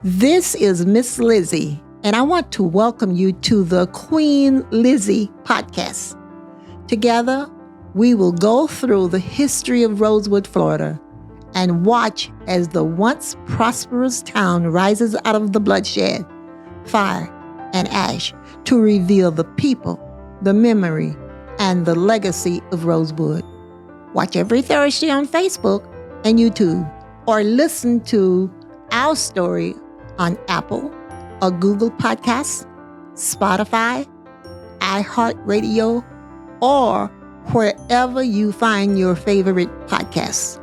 This is Miss Lizzie, and I want to welcome you to the Queen Lizzie podcast. Together, we will go through the history of Rosewood, Florida, and watch as the once prosperous town rises out of the bloodshed, fire, and ash to reveal the people, the memory, and the legacy of Rosewood. Watch every Thursday on Facebook and YouTube, or listen to our story on Apple or Google Podcasts, Spotify, iHeartRadio, or wherever you find your favorite podcasts.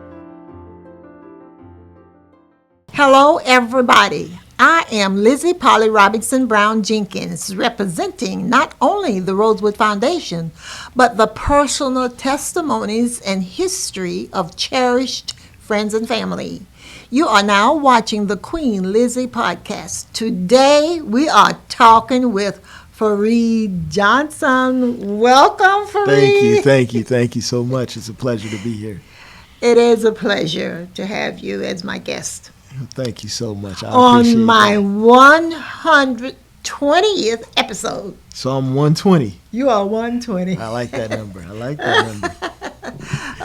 Hello, everybody. I am Lizzie Polly Robinson Brown Jenkins, representing not only the Rosewood Foundation, but the personal testimonies and history of cherished friends and family. You are now watching the Queen Lizzie podcast. Today, we are talking with Fareed Johnson. Welcome, Fareed. Thank you so much. It's a pleasure to be here. It is a pleasure to have you as my guest. Thank you so much. I On appreciate my that. 120th episode. So I'm 120. You are 120. I like that number.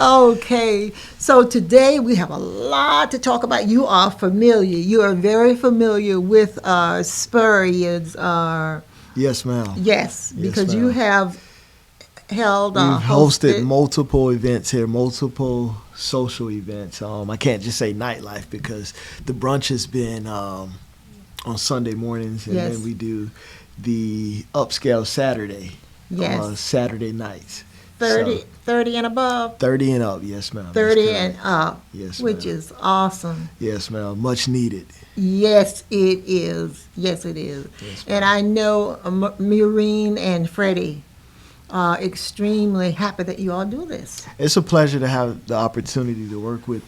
Okay, so today we have a lot to talk about. You are familiar. You are very familiar with Spurious. Yes, ma'am. Yes, because ma'am. you have held, We've hosted multiple events here, multiple social events. I can't just say nightlife because the brunch has been on Sunday mornings, and then we do the upscale Saturday, Saturday nights. 30 and above? 30 and up, yes, ma'am. 30 and up, yes, which is awesome. Yes, ma'am. Much needed. Yes, it is. Yes, it is. Yes, and I know Maureen and Freddie are extremely happy that you all do this. It's a pleasure to have the opportunity to work with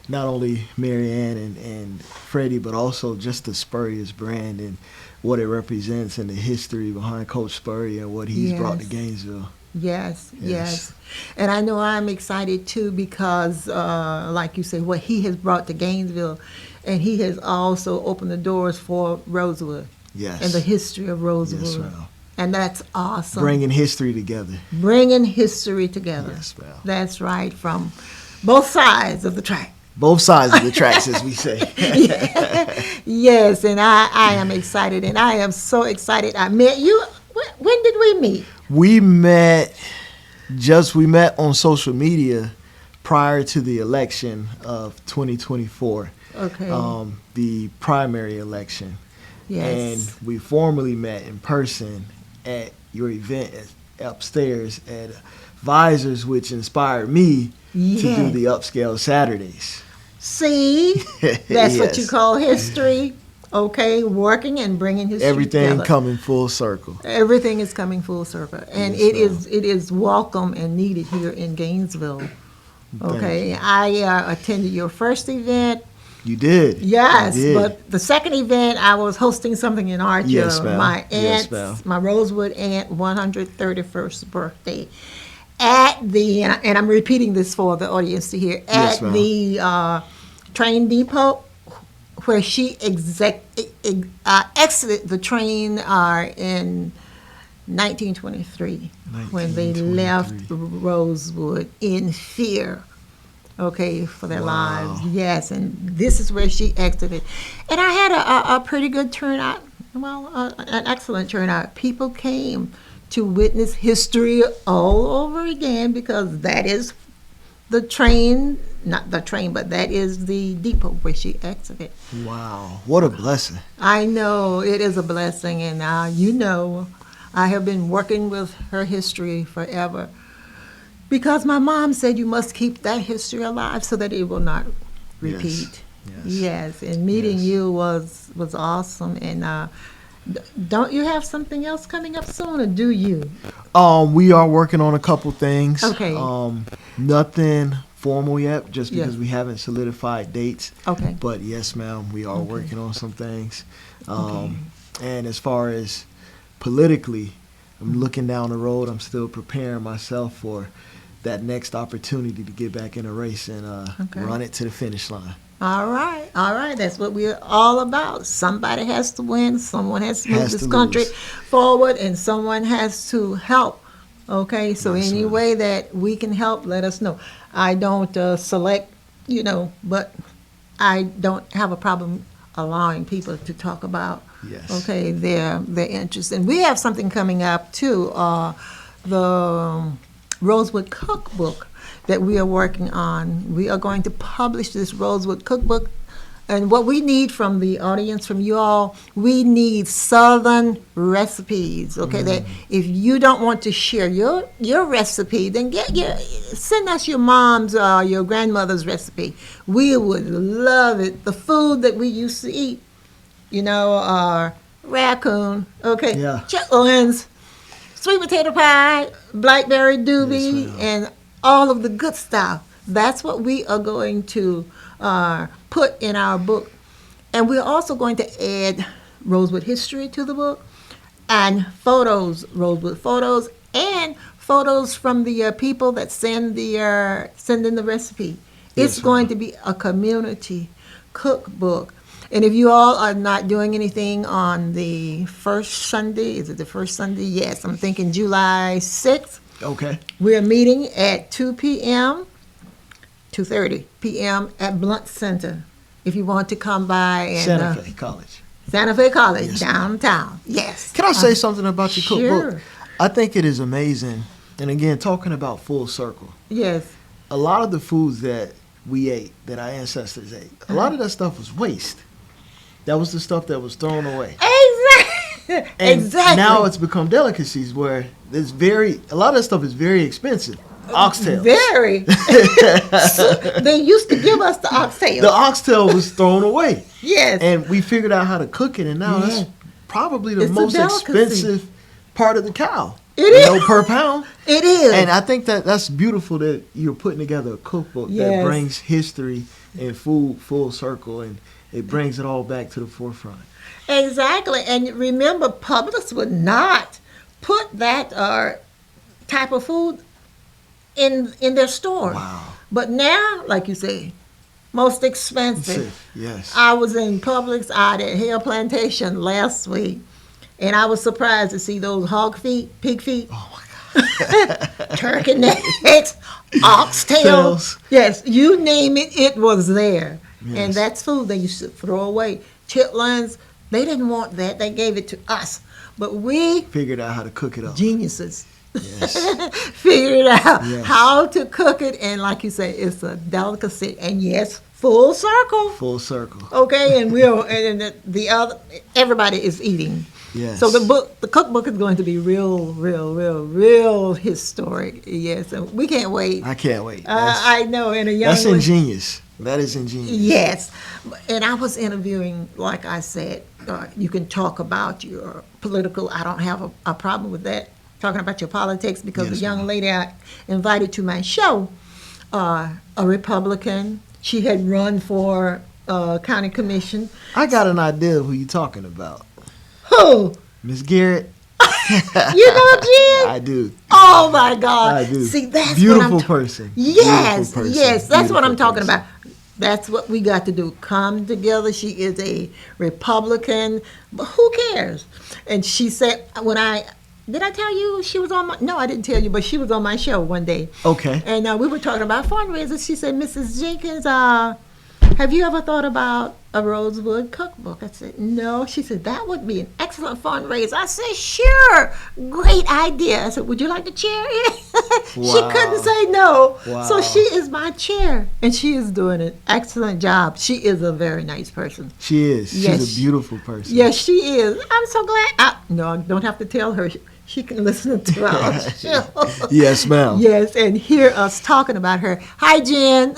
not only Marianne and Freddie, but also just the Spurious brand and what it represents and the history behind Coach Spurrier and what he's brought to Gainesville. Yes. And I know I'm excited too because, like you say, what he has brought to Gainesville, and he has also opened the doors for Rosewood. Yes. And the history of Rosewood. Yes, ma'am. And that's awesome. Bringing history together. Yes, ma'am. That's right, from both sides of the track. Both sides of the tracks, as we say. Yes, and I am excited, and I am so excited. I met you. When did we meet? We met on social media prior to the election of 2024. Okay. The primary election. Yes. And we formally met in person at your event upstairs at Visors, which inspired me to do the upscale Saturdays. See, that's what you call history. Okay, working and bringing history Everything together. coming full circle. Everything is coming full circle, and Yes, it is welcome and needed here in Gainesville. Okay, I attended your first event. You did. Yes, you did. but the second event, I was hosting something in Archer. Yes, ma'am. My aunt's, my Rosewood aunt, 131st birthday. At the, and I'm repeating this for the audience to hear, at the train depot where she exited the train in 1923 when they left Rosewood in fear. Okay, for their lives. Yes, and this is where she exited. And I had a pretty good turnout, an excellent turnout. People came to witness history all over again because that is the train, not the train, but that is the depot where she exited. Wow, what a blessing. I know, it is a blessing, and I have been working with her history forever. Because my mom said you must keep that history alive so that it will not repeat. Yes. And meeting you was awesome. And don't you have something else coming up soon, or do you? We are working on a couple things. Okay. Nothing formal yet, just because we haven't solidified dates. Okay. But yes, ma'am, we are working on some things. And as far as politically, I'm looking down the road. I'm still preparing myself for that next opportunity to get back in a race and run it to the finish line. All right, all right. That's what we're all about. Somebody has to win. Someone has to move this country forward, and someone has to help. Okay, so Yes, any ma'am. way that we can help, let us know. I don't select, but I don't have a problem allowing people to talk about, Yes. okay, their interests. And we have something coming up too, the Rosewood Cookbook that we are working on. We are going to publish this Rosewood Cookbook. And what we need from the audience, from you all, we need Southern recipes. Okay, that if you don't want to share your recipe, then send us your mom's or your grandmother's recipe. We would love it. The food that we used to eat, raccoon, okay, Yeah. chitlins, sweet potato pie, blackberry doobie, Yes, ma'am. and all of the good stuff. That's what we are going to put in our book. And we're also going to add Rosewood history to the book and photos, Rosewood photos, and photos from the people that send in the recipe. It's Yes, going ma'am. to be a community cookbook. And if you all are not doing anything on the first Sunday, is it the first Sunday? Yes, I'm thinking July 6th. Okay. We're meeting at 2:30 p.m. at Blunt Center. If you want to come by and Santa Fe College. Santa Fe College, Yes, downtown. Yes. Can I say something about your cookbook? Sure. I think it is amazing. And again, talking about full circle, Yes. a lot of the foods that we ate, that our ancestors ate, a lot of that stuff was waste. That was the stuff that was thrown away. Exactly. And exactly. now it's become delicacies where a lot of that stuff is very expensive. Oxtails. Very. So they used to give us the oxtail. The oxtail was thrown away. Yes. And we figured out how to cook it, and now Yeah. that's probably the It's a most delicacy. expensive part of the cow. It is. Per pound. It is. And I think that's beautiful that you're putting together a cookbook that Yes. brings history and food full circle, and it brings it all back to the forefront. Exactly. And remember, Publix would not put that type of food in their store. Wow. But now, like you say, most expensive. Yes. I was in Publix out at Hill Plantation last week, and I was surprised to see those hog feet, pig feet, Oh my God. turkey necks, oxtails. Tails. Yes, you name it, it was there. Yes. And that's food they used to throw away. Chitlins, they didn't want that. They gave it to us. But we, Figured out how to cook it up. geniuses, Yes. figured out Yes. how to cook it. And like you say, it's a delicacy. And yes, full circle. Full circle. Okay, and the other, everybody is eating. Yes. So the cookbook is going to be real historic. Yes, and we can't wait. I can't wait. I know, and a young That's lady- ingenious. That is ingenious. Yes, and I was interviewing, like I said, you can talk about your political. I don't have a problem with that. Talking about your politics, because Yes, the young ma'am. lady I invited to my show, a Republican, she had run for county commission. I got an idea of who you're talking about. Who? Miss Garrett. You know Jen? I do. Oh my God! I do. See, that's Beautiful what I'm person. Yes, Beautiful person. yes, that's what I'm Beautiful talking person. about. That's what we got to do. Come together. She is a Republican, but who cares? And she said, did I tell you she was on my? No, I didn't tell you, but she was on my show one day. Okay. And we were talking about fundraisers. She said, Mrs. Jenkins, have you ever thought about a Rosewood cookbook? I said, no. She said, that would be an excellent fundraiser. I said, sure, great idea. I said, would you like to chair it? She Wow. couldn't say no. Wow. So she is my chair, and she is doing an excellent job. She is a very nice person. She is. She's Yes. a beautiful person. Yes, she is. I'm so glad. No, I don't have to tell her. She can listen to our show. Yes, ma'am. Yes, and hear us talking about her. Hi, Jen.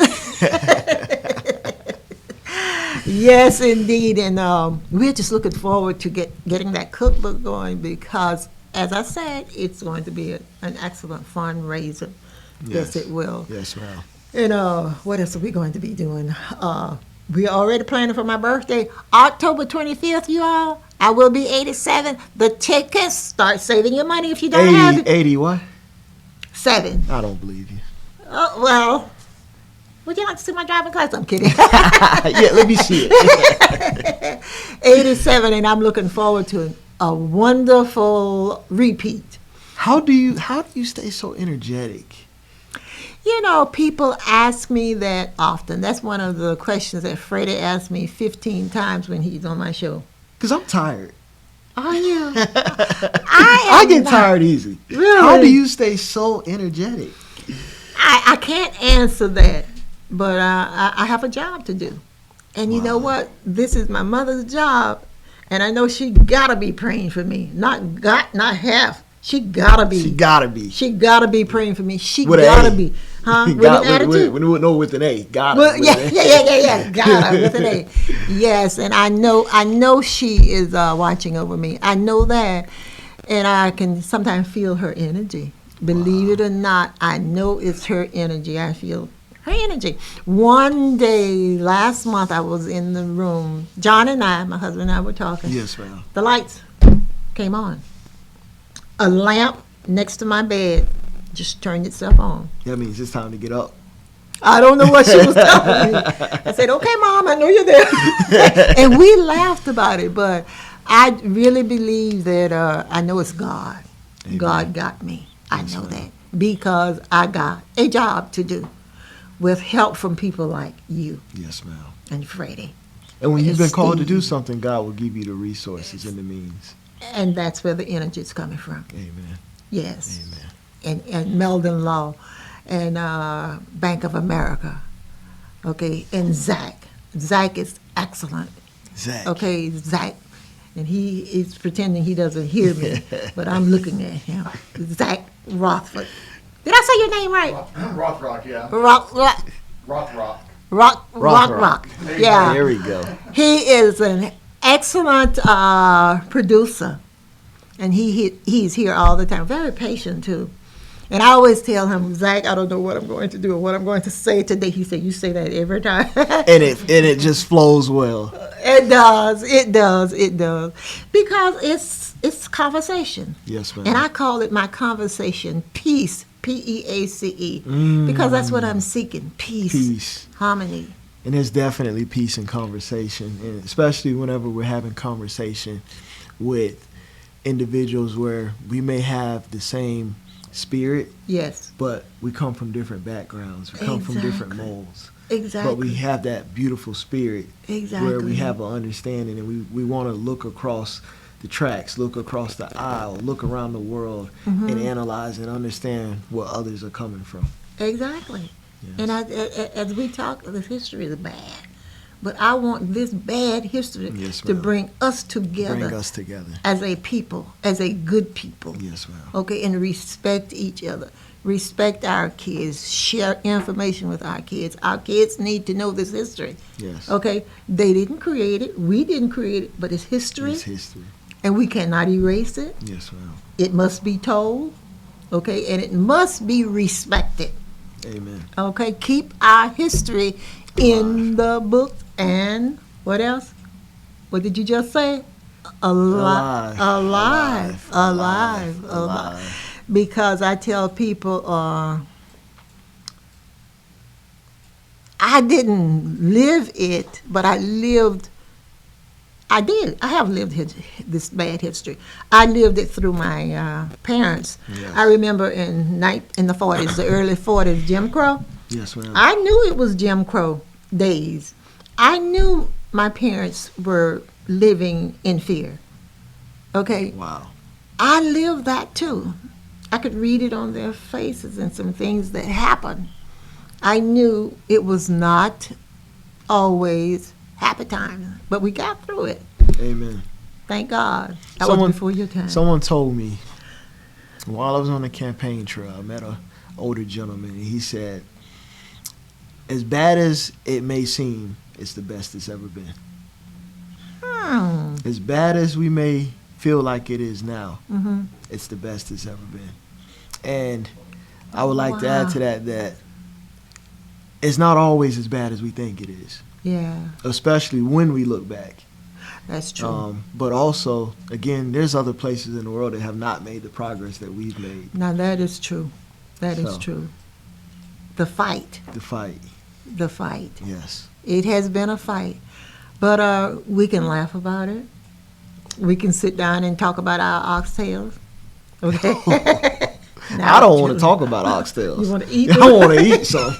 Yes, indeed. And we're just looking forward to getting that cookbook going, because, as I said, it's going to be an excellent fundraiser. Yes, it will. Yes, ma'am. And what else are we going to be doing? We're already planning for my birthday, October 25th, you all. I will be 87. The tickets, start saving your money if you don't have it. 80 what? 7. I don't believe you. Well, Would you like to see my driving class? I'm kidding. Yeah, let me see it. 87, and I'm looking forward to a wonderful repeat. How do you stay so energetic? You know, people ask me that often. That's one of the questions that Freddie asked me 15 times when he's on my show. Because I'm tired. Are you? I get tired easy. Really? How do you stay so energetic? I can't answer that, but I have a job to do. And you know what? This is my mother's job, and I know she gotta be praying for me. Not half. She gotta be. She gotta be. She gotta be praying for me. She with gotta an A. be. Huh? With Got, an attitude? with an A. Gotta. Well, yeah. Gotta with an A. Yes, and I know she is watching over me. I know that, and I can sometimes feel her energy. Believe it or not, I know it's her energy. I feel her energy. One day last month, I was in the room. John and I, my husband and I, were talking. Yes, ma'am. The lights came on. A lamp next to my bed just turned itself on. That means it's time to get up. I don't know what she was telling me. I said, okay, Mom, I know you're there. And we laughed about it, but I really believe that I know it's God. Amen. God got me. I know that because I got a job to do with help from people like you. Yes, ma'am. And Freddie. And when you've been called to do something, God will give you the resources and the means. And that's where the energy is coming from. Amen. Yes. Amen. And Meldon Law and Bank of America. Okay. And Zach. Zach is excellent. Zach. Okay, Zach. And he is pretending he doesn't hear me, but I'm looking at him. Zach Rothford. Did I say your name right? Rothrock, yeah. Rock. Yeah. There we go. He is an excellent producer, and he's here all the time. Very patient too. And I always tell him, Zach, I don't know what I'm going to do or what I'm going to say today. He said, you say that every time. and it just flows well. It does. Because it's conversation. Yes, ma'am. And I call it my conversation peace, P-E-A-C-E, because that's what I'm seeking, peace, harmony. And there's definitely peace in conversation, and especially whenever we're having conversation with individuals where we may have the same spirit, yes, but we come from different backgrounds. We come from different molds. Exactly. But we have that beautiful spirit where we have an understanding, and we want to look across the tracks, look across the aisle, look around the world, and analyze and understand where others are coming from. Exactly. Yes. And as we talk, this history is bad. But I want this bad history to bring us together. Bring us together. As a people, as a good people. Yes, ma'am. Okay, and respect each other. Respect our kids. Share information with our kids. Our kids need to know this history. Yes. Okay? They didn't create it. We didn't create it, but it's history. It's history. And we cannot erase it. Yes, ma'am. It must be told. Okay? And it must be respected. Amen. Okay? Keep our history in the book. And what else? What did you just say? Alive. Because I tell people, I didn't live it, but I have lived this bad history. I lived it through my parents. Yes. I remember in the 40s, the early 40s, Jim Crow. Yes, ma'am. I knew it was Jim Crow days. I knew my parents were living in fear. Okay? Wow. I lived that too. I could read it on their faces and some things that happened. I knew it was not always happy time, but we got through it. Amen. Thank God. That was before your time. Someone told me while I was on the campaign trail, I met an older gentleman, and he said, as bad as it may seem, it's the best it's ever been. As bad as we may feel like it is now, it's the best it's ever been. And I would like to add to that it's not always as bad as we think it is. Yeah. Especially when we look back. That's true. But also, again, there's other places in the world that have not made the progress that we've made. Now that is true. That is true. The fight. the fight. Yes. It has been a fight. But we can laugh about it. We can sit down and talk about our oxtails. Okay? I don't want to talk about oxtails. You want to eat? I want to eat some.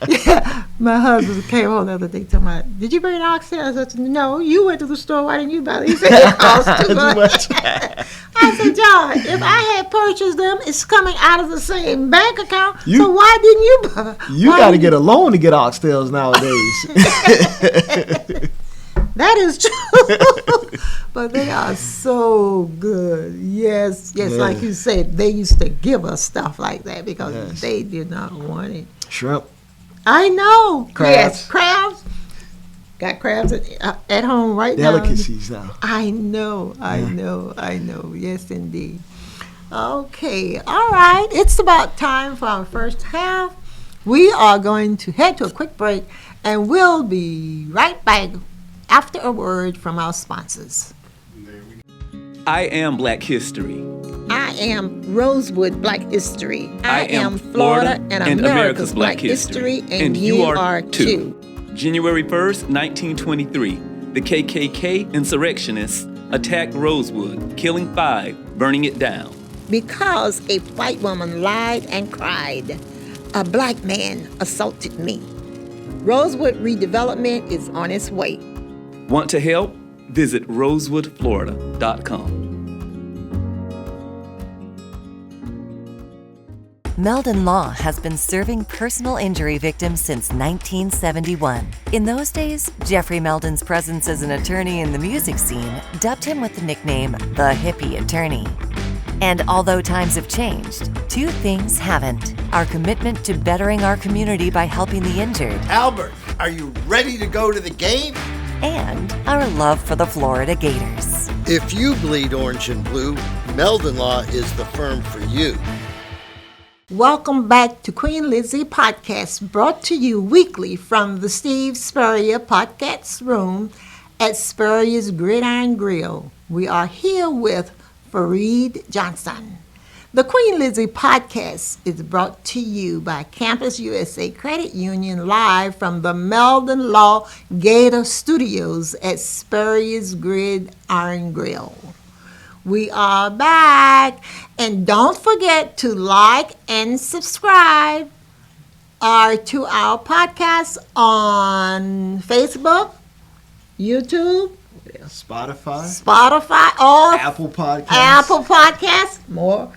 Yeah, my husband came home the other day talking about, did you bring an oxtail? I said, no, you went to the store. Why didn't you buy them? He said, it cost too much. I said, John, if I had purchased them, it's coming out of the same bank account. So why didn't you buy? You got to get a loan to get oxtails nowadays. That is true. But they are so good. Yes, like you said, they used to give us stuff like that because they did not want it. Shrimp. I know. Crabs. Yes, crabs. Got crabs at home right now. Delicacies now. I know. Yes, indeed. Okay, all right. It's about time for our first half. We are going to head to a quick break, and we'll be right back after a word from our sponsors. I am Black History. I am Rosewood Black History. I am Florida and America's Black History, and you are too. January 1st, 1923, the KKK insurrectionists attacked Rosewood, killing 5, burning it down. Because a white woman lied and cried, a black man assaulted me. Rosewood redevelopment is on its way. Want to help? Visit rosewoodflorida.com. Meldon Law has been serving personal injury victims since 1971. In those days, Jeffrey Meldon's presence as an attorney in the music scene dubbed him with the nickname the Hippie Attorney. And although times have changed, 2 things haven't: our commitment to bettering our community by helping the injured, Albert, are you ready to go to the game? and our love for the Florida Gators. If you bleed orange and blue, Meldon Law is the firm for you. Welcome back to Queen Lizzie Podcast, brought to you weekly from the Steve Spurrier Podcast Room at Spurrier's Gridiron Grill. We are here with Fareed Johnson. The Queen Lizzie Podcast is brought to you by Campus USA Credit Union, live from the Meldon Law Gator Studios at Spurrier's Gridiron Grill. We are back, and don't forget to like and subscribe to our podcast on Facebook, YouTube, Spotify, all Apple Podcasts, more.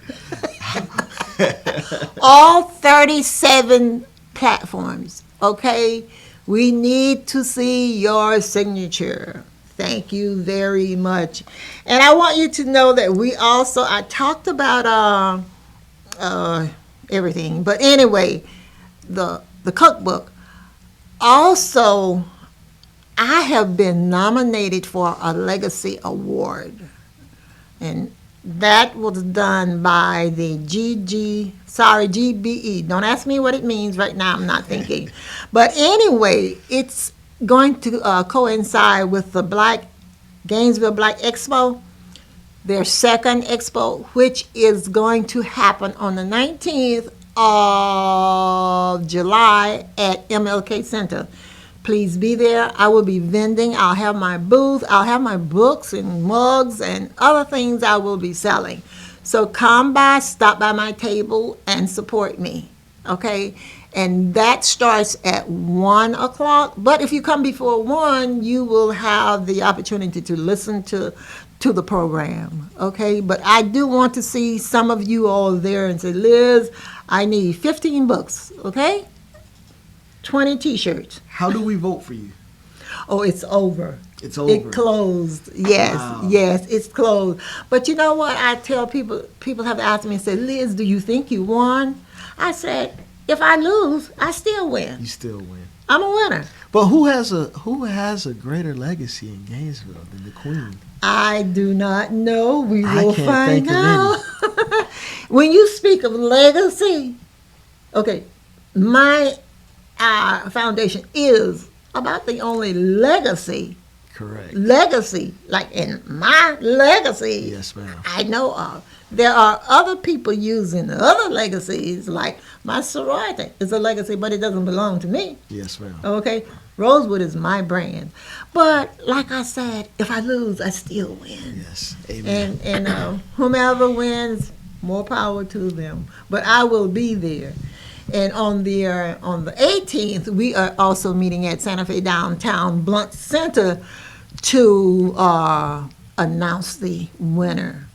All 37 platforms, okay? We need to see your signature. Thank you very much. And I want you to know that I talked about everything. But anyway, the cookbook. Also, I have been nominated for a Legacy Award. And that was done by the GBE. Don't ask me what it means right now. I'm not thinking. But anyway, it's going to coincide with the Gainesville Black Expo, their second expo, which is going to happen on the 19th of July at MLK Center. Please be there. I will be vending. I'll have my booth. I'll have my books and mugs and other things I will be selling. So come by, stop by my table, and support me, okay? And that starts at 1 o'clock. But if you come before 1, you will have the opportunity to listen to the program, okay? But I do want to see some of you all there and say, Liz, I need 15 books, okay? 20 T-shirts. How do we vote for you? Oh, it's over. It's over. It closed. Yes, Wow. Yes, it's closed. But you know what? I tell people have asked me and said, Liz, do you think you won? I said, if I lose, I still win. You still win. I'm a winner. But who has a greater legacy in Gainesville than the Queen? I do not know. We will can't find think of out. When you speak of legacy, okay, my foundation is about the only legacy Correct. legacy, like in my legacy, Yes, ma'am. I know of. There are other people using other legacies, like my sorority is a legacy, but it doesn't belong to me. Yes, ma'am. Okay? Rosewood is my brand. But like I said, if I lose, I still win. Yes. Amen. And whomever wins, more power to them. But I will be there. And on the 18th, we are also meeting at Santa Fe Downtown Blunt Center to announce the winner.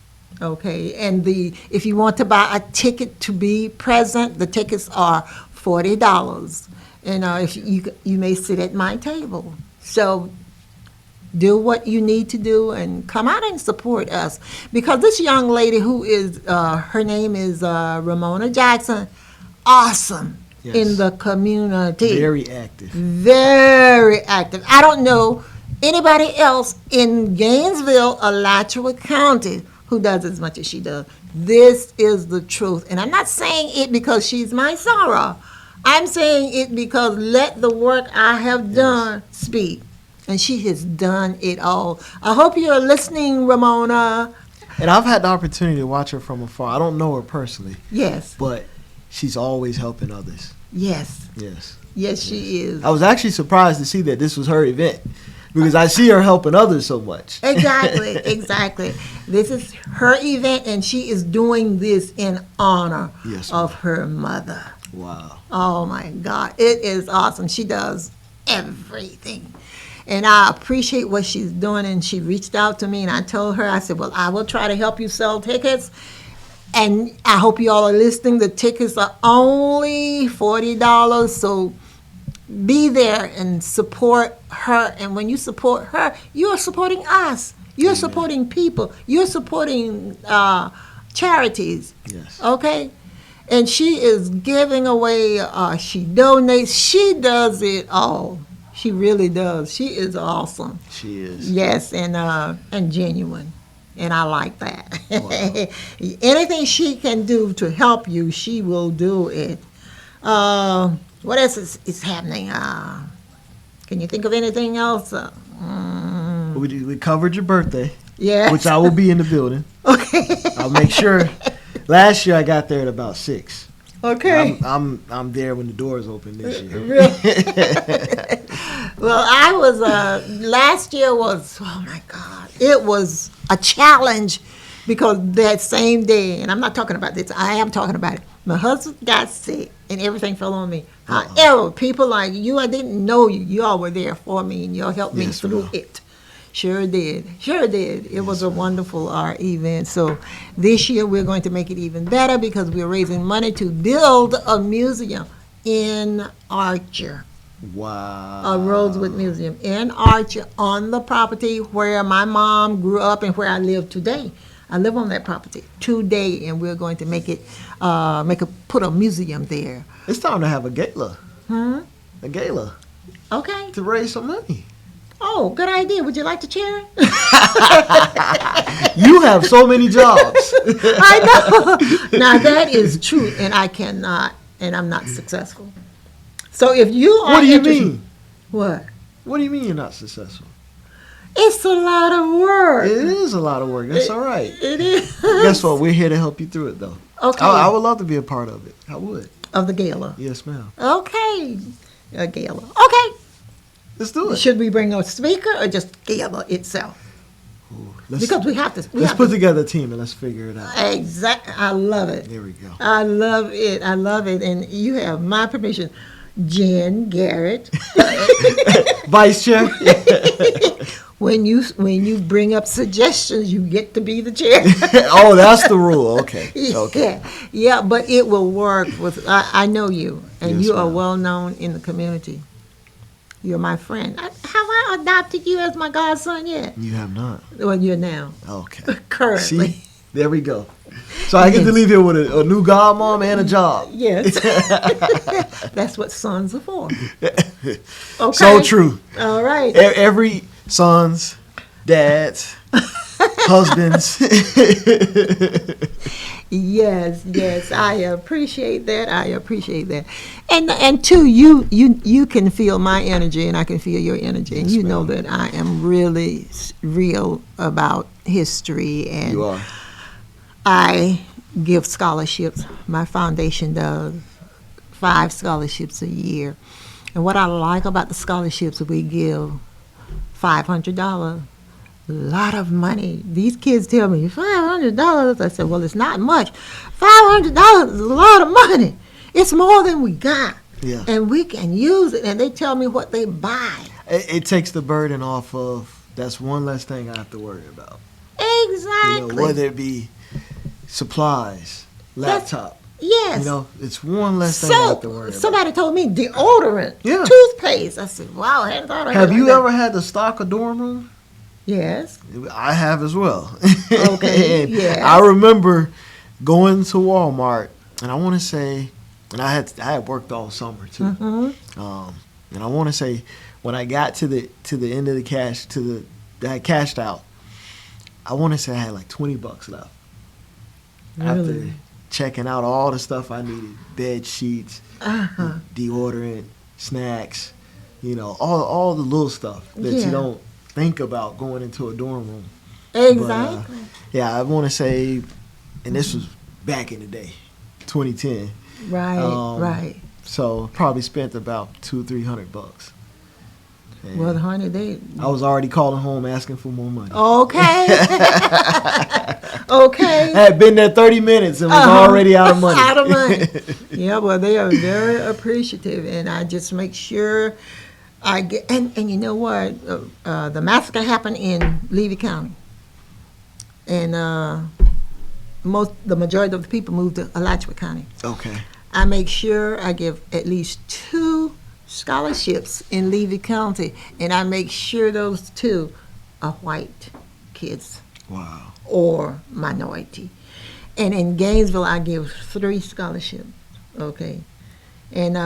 Okay, and if you want to buy a ticket to be present, the tickets are $40, and if you may sit at my table. So do what you need to do and come out and support us, because this young lady who is her name is Ramona Jackson, awesome. Yes. In the community. Very active. Very active. I don't know anybody else in Gainesville, Alachua County, who does as much as she does. This is the truth. And I'm not saying it because she's my soror. I'm saying it because let the work I have done speak. And she has done it all. I hope you're listening, Ramona. And I've had the opportunity to watch her from afar. I don't know her personally, Yes. but she's always helping others. Yes. Yes. Yes, she is. I was actually surprised to see that this was her event, because I see her helping others so much. Exactly, exactly. This is her event, and she is doing this in honor Yes, ma'am. of her mother. Wow. Oh my God, it is awesome. She does everything. And I appreciate what she's doing. And she reached out to me, and I told her, I said, well, I will try to help you sell tickets. And I hope you all are listening. The tickets are only $40, so be there and support her. And when you support her, you are supporting us. You're supporting people. You're supporting charities. Yes. Okay? And she is giving away, she donates, she does it all. She really does. She is awesome. She is. Yes, and genuine. And I like that. Wow. Anything she can do to help you, she will do it. What else is happening? Can you think of anything else? We covered your birthday, Yeah. which I will be in the building. Okay. I'll make sure. Last year I got there at about 6. Okay. I'm there when the doors open this year. Well, I was, last year was, oh my God, it was a challenge, because that same day, and I'm not talking about this, I am talking about it, my husband got sick and everything fell on me. However, people like you, I didn't know you, you all were there for me and you all helped me Yes, through ma'am. it. Sure did. Sure did. It was a wonderful event. So this year we're going to make it even better, because we're raising money to build a museum in Archer. Wow. A Rosewood Museum in Archer, on the property where my mom grew up and where I live today. I live on that property today, and we're going to make it, put a museum there. It's time to have a gala. A gala Okay. to raise some money. Oh, good idea. Would you like to chair it? You have so many jobs. I know. Now that is true, and I cannot, and I'm not successful. So if you are What do you interested- mean? What? What do you mean you're not successful? It's a lot of work. It is a lot of work. That's all right. It is. Guess what? We're here to help you through it, though. Okay. I would love to be a part of it. I would. Of the gala. Yes, ma'am. Okay. A gala. Okay. Let's do it. Should we bring a speaker or just gala itself? Because we have to. Let's put together a team and let's figure it out. Exactly. I love it. There we go. I love it. I love it. And you have my permission. Jen Garrett. Vice Chair. When you bring up suggestions, you get to be the chair. Oh, that's the rule. Okay. Okay. Yeah, but it will work with. I know you, and Yes, you are ma'am. well known in the community. You're my friend. Have I adopted you as my godson yet? You have not. Well, you're now. Okay. Currently. See? There we go. So I get to leave here with a new godmom and a job. Yes. That's what sons are for. Okay. So true. All right. Every sons, dads, husbands. Yes, I appreciate that. And too, you can feel my energy, and I can feel your energy, and Yes, you know ma'am. that I am really real about history, and You are. I give scholarships. My foundation does 5 scholarships a year, and what I like about the scholarships we give, $500. A lot of money. These kids tell me $500. I said, well, it's not much. $500 is a lot of money. It's more than we got, Yeah. and we can use it. And they tell me what they buy. It takes the burden off of. That's one less thing I have to worry about. Exactly. Whether it be supplies, laptop. Yes. It's one less thing I have to Soap. worry about. Somebody told me deodorant, Yeah. toothpaste. I said, wow, I hadn't thought of it. Have you like that. ever had to stock a dorm room? Yes. I have as well. Okay, And yes. I remember going to Walmart, and I want to say, and I had worked all summer too. Mm-hmm. And I want to say, when I got to the end of the cash, I had cashed out. I want to say I had like $20 left. After Really? checking out all the stuff I needed, bed sheets, deodorant, snacks, all the little stuff that Yeah. you don't think about going into a dorm room. Exactly. Yeah, I want to say, and this was back in the day, 2010. Right. So probably spent about $200-300. And Well, honey, I was already calling home asking for more money. okay. Okay. I had been there 30 minutes and was already out of money. Out of money. Yeah, well, they are very appreciative, and I just make sure I get. And you know what? The massacre happened in Levy County, and the majority of the people moved to Alachua County. Okay. I make sure I give at least 2 scholarships in Levy County, and I make sure those 2 are white kids Wow. or minority. And in Gainesville, I give 3 scholarships, okay? And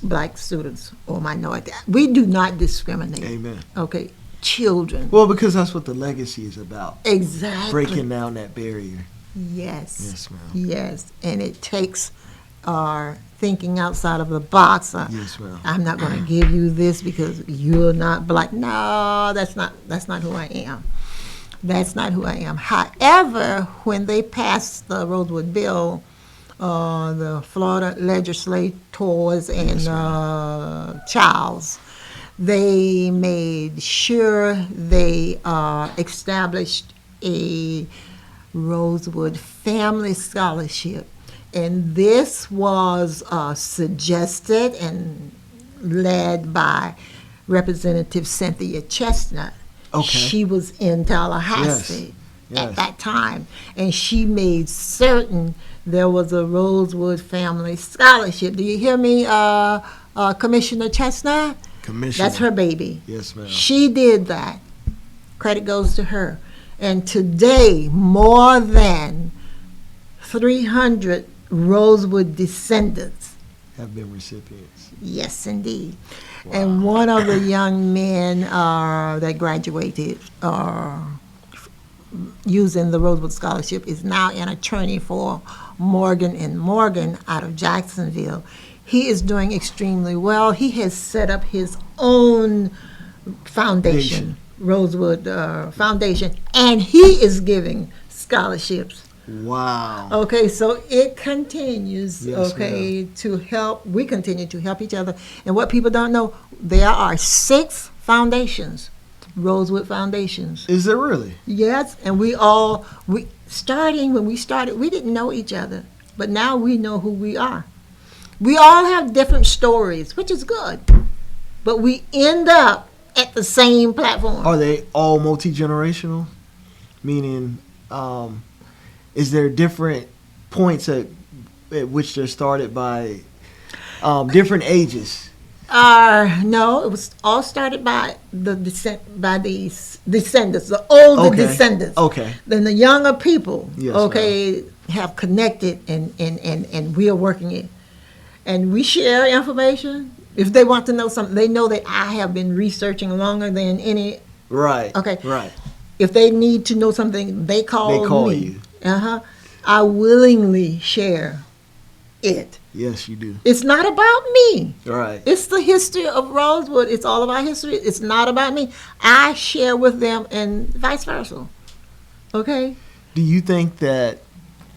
black students or minority. We do not discriminate, Amen. okay? Children. Well, because that's what the legacy is about. Exactly. Breaking down that barrier. Yes. Yes, ma'am. Yes, and it takes our thinking outside of the box. Yes, ma'am. I'm not going to give you this because you're not black. No, that's not who I am. That's not who I am. However, when they passed the Rosewood bill, the Florida legislators and Charles, they made sure they established a Rosewood Family Scholarship. And this was suggested and led by Representative Cynthia Chestnut. Okay. She was in Tallahassee Yes. at that time, and she made certain there was a Rosewood Family Scholarship. Do you hear me, Commissioner Chestnut? Commissioner. That's her baby. Yes, ma'am. She did that. Credit goes to her. And today, more than 300 Rosewood descendants. Have been recipients. Yes, indeed. And one of the young men that graduated using the Rosewood Scholarship is now an attorney for Morgan & Morgan out of Jacksonville. He is doing extremely well. He has set up his own foundation, Rosewood Foundation, and he is giving scholarships. Wow. Okay, so it continues, Yes, okay, to help. We continue to help each other. And what people don't know, there are 6 foundations, Rosewood Foundations. Is there really? Yes, and when we started, we didn't know each other. But now we know who we are. We all have different stories, which is good. But we end up at the same platform. Are they all multi-generational? Meaning, is there different points at which they're started by different ages? No, it was all started by the descendants, the older descendants. Okay. Then the younger people, Yes, have connected and we are working it. And we share information. If they want to know something, they know that I have been researching longer than any. Right. Okay. Right. If they need to know something, they call They call me. you. I willingly share it. Yes, you do. It's not about me. Right. It's the history of Rosewood. It's all about history. It's not about me. I share with them and vice versa. Okay? Do you think that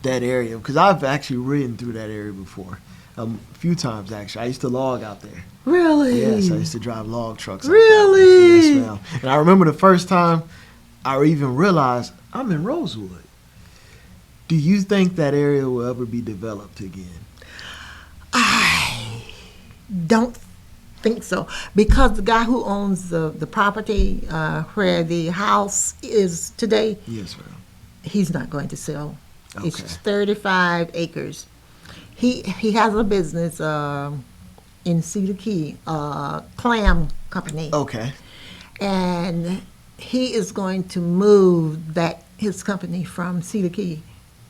area, because I've actually ridden through that area before, a few times actually. I used to log out there. Really? Yes, I used to drive log trucks. Really? Yes, ma'am. And I remember the first time I even realized I'm in Rosewood. Do you think that area will ever be developed again? I don't think so, because the guy who owns the property where the house is today, Yes, ma'am. he's not going to sell. Okay. It's 35 acres. He has a business in Cedar Key, clam company, Okay. and he is going to move his company from Cedar Key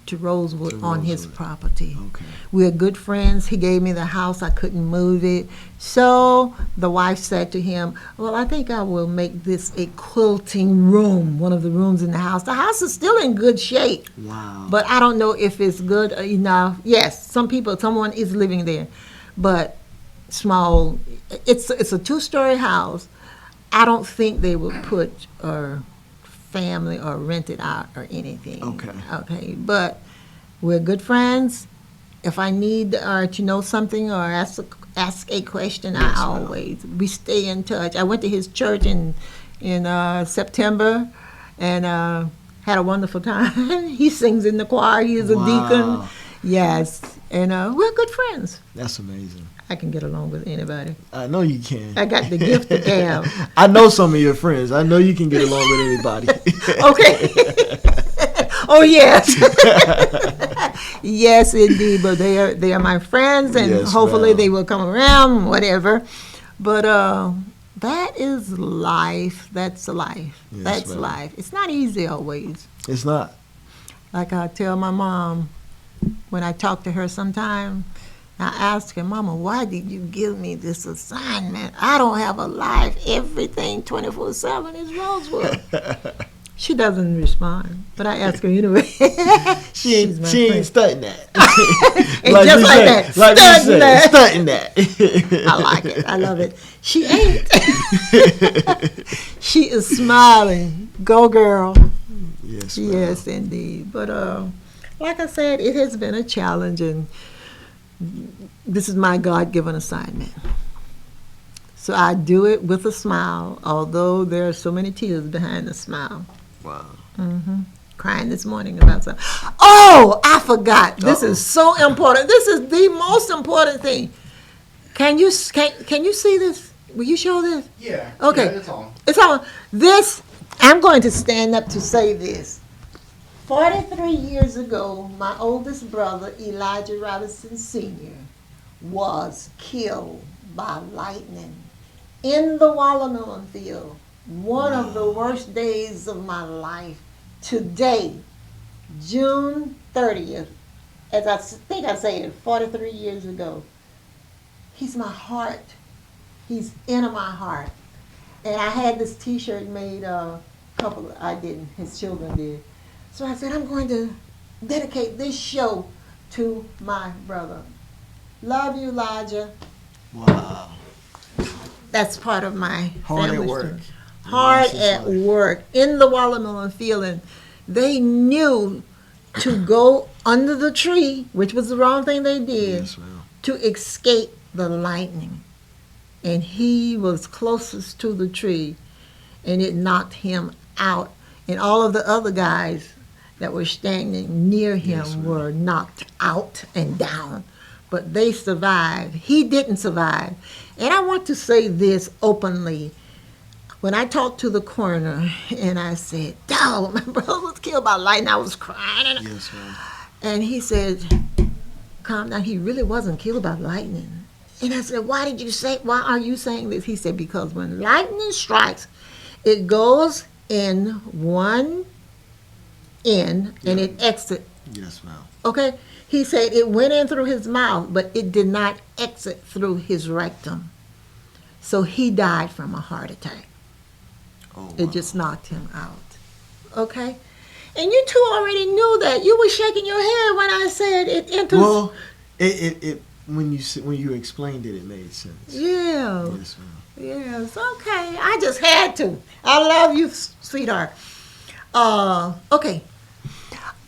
to Rosewood on his Rosewood. property. Okay. We're good friends. He gave me the house. I couldn't move it. So the wife said to him, well, I think I will make this a quilting room, one of the rooms in the house. The house is still in good shape, Wow. but I don't know if it's good enough. Yes, someone is living there, but small. It's a two-story house. I don't think they would put a family or rent it out or anything. Okay, but we're good friends. If I need to know something or ask a question, Yes, we stay in touch. I went to his church in September and had a wonderful time. He sings in the choir. He is a deacon. Yes, and we're good friends. That's amazing. I can get along with anybody. I know you can. I got the gift of gab. I know some of your friends. I know you can get along with anybody. Okay. Oh yes. Yes, indeed. But they are my friends, and Yes, hopefully ma'am. they will come around. Whatever. But that is life. That's life. Yes, That's ma'am. life. It's not easy always. It's not. Like I tell my mom when I talk to her sometime. I ask her, Mama, why did you give me this assignment? I don't have a life. Everything 24/7 is Rosewood. She doesn't respond, but I ask her anyway. She ain't stunting that. And just like that, stunting that. I like it. I love it. She ain't. She is smiling. Go, girl. Yes, ma'am. Yes, indeed. But like I said, it has been a challenge, and this is my God-given assignment. So I do it with a smile, although there are so many tears behind the smile. Wow. Crying this morning about something. Oh, I forgot. This is so important. This is the most important thing. Can you see this? Will you show this? Yeah. Okay. Yeah, it's on. It's on. This, I'm going to stand up to say this. 43 years ago, my oldest brother, Elijah Robinson Sr., was killed by lightning in the watermelon field. One of the worst days of my life. Today, June 30th, as I think I said, 43 years ago. He's my heart. He's in my heart. And I had this T-shirt made, I didn't, his children did. So I said, I'm going to dedicate this show to my brother. Love you, Elijah. Wow. That's part of my Hard at family work. story. Hard at work in the watermelon field, and they knew to go under the tree, which was the wrong thing they did, Yes, ma'am. to escape the lightning. And he was closest to the tree, and it knocked him out. And all of the other guys that were standing near him Yes, ma'am. were knocked out and down. But they survived. He didn't survive. And I want to say this openly. When I talked to the coroner and I said, "Dog, my brother was killed by lightning," I was crying. Yes, ma'am. And he said, "Calm down. He really wasn't killed by lightning." And I said, why are you saying this? He said, because when lightning strikes, it goes in one end and it exits. Yes, ma'am. Okay? He said it went in through his mouth, but it did not exit through his rectum. So he died from a heart attack. Oh, wow. It just knocked him out. Okay? And you two already knew that. You were shaking your head when I said it enters. Well, it when you explained it, it made sense. Yeah. Yes, ma'am. Yes. Okay. I just had to. I love you, sweetheart. Okay.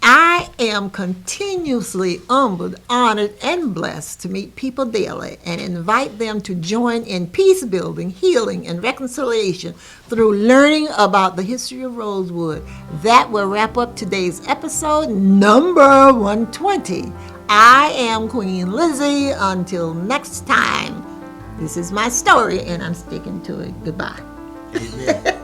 I am continuously humbled, honored, and blessed to meet people daily and invite them to join in peace building, healing, and reconciliation through learning about the history of Rosewood. That will wrap up today's episode number 120. I am Queen Lizzie. Until next time, this is my story, and I'm sticking to it. Goodbye. Amen.